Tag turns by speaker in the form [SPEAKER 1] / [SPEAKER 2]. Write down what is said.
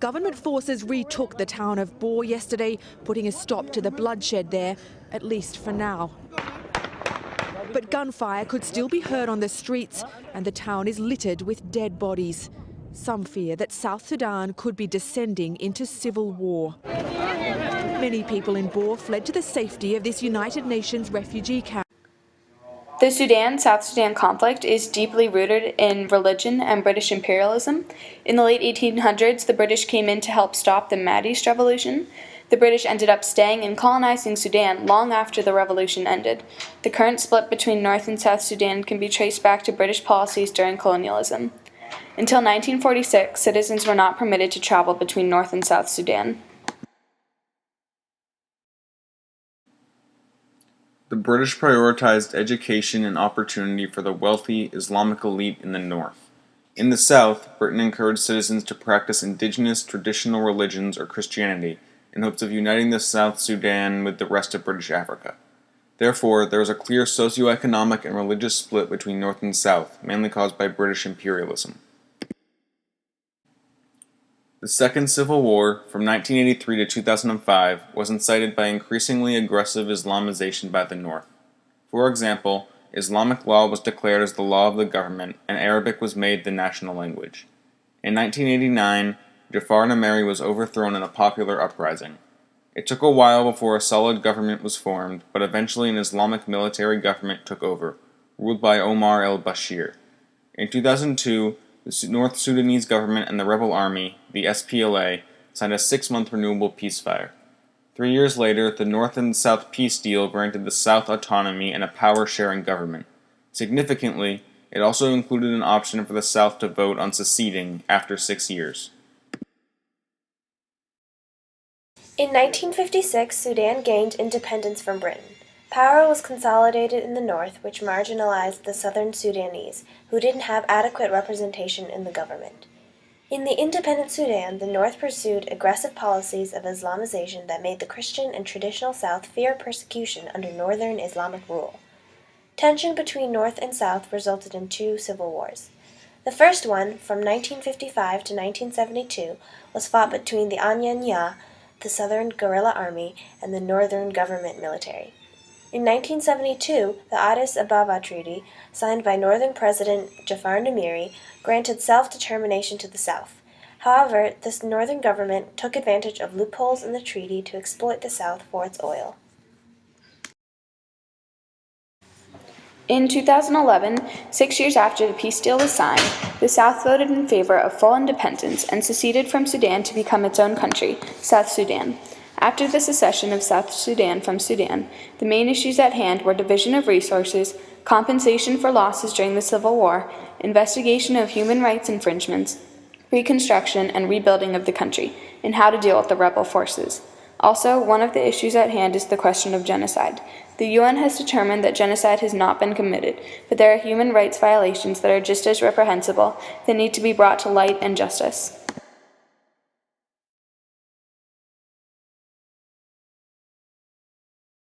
[SPEAKER 1] Government forces retook the town of Bor yesterday, putting a stop to the bloodshed there, at least for now. But gunfire could still be heard on the streets, and the town is littered with dead bodies. Some fear that South Sudan could be descending into civil war. Many people in Bor fled to the safety of this United Nations refugee camp.
[SPEAKER 2] The Sudan-South Sudan conflict is deeply rooted in religion and British imperialism. In the late 1800s, the British came in to help stop the Mahdist Revolution. The British ended up staying and colonizing Sudan long after the revolution ended. The current split between North and South Sudan can be traced back to British policies during colonialism. Until 1946, citizens were not permitted to travel between North and South Sudan.
[SPEAKER 3] The British prioritized education and opportunity for the wealthy Islamic elite in the north. In the south, Britain encouraged citizens to practice indigenous traditional religions or Christianity in hopes of uniting the South Sudan with the rest of British Africa. Therefore, there was a clear socioeconomic and religious split between north and south, mainly caused by British imperialism. The Second Civil War, from 1983 to 2005, was incited by increasingly aggressive Islamization by the North. For example, Islamic law was declared as the law of the government, and Arabic was made the national language. In 1989, Jafar Numeri was overthrown in a popular uprising. It took a while before a solid government was formed, but eventually an Islamic military government took over, ruled by Omar el-Bashir. In 2002, the North Sudanese government and the rebel army, the SPLA, signed a 6-month renewable ceasefire. 3 years later, the North and South peace deal granted the South autonomy and a power-sharing government. Significantly, it also included an option for the South to vote on seceding after 6 years.
[SPEAKER 4] In 1956, Sudan gained independence from Britain. Power was consolidated in the north, which marginalized the southern Sudanese, who didn't have adequate representation in the government. In the independent Sudan, the north pursued aggressive policies of Islamization that made the Christian and traditional south fear persecution under northern Islamic rule. Tension between north and south resulted in 2 civil wars. The first one, from 1955 to 1972, was fought between the Anyanya, the southern guerrilla army, and the northern government military. In 1972, the Addis Ababa Treaty, signed by Northern President Jafar Numeri, granted self-determination to the South. However, this northern government took advantage of loopholes in the treaty to exploit the South for its oil.
[SPEAKER 2] In 2011, 6 years after the peace deal was signed, the South voted in favor of full independence and seceded from Sudan to become its own country, South Sudan. After the secession of South Sudan from Sudan, the main issues at hand were division of resources, compensation for losses during the Civil War, investigation of human rights infringements, reconstruction and rebuilding of the country, and how to deal with the rebel forces. Also, one of the issues at hand is the question of genocide. The UN has determined that genocide has not been committed, but there are human rights violations that are just as reprehensible that need to be brought to light and justice.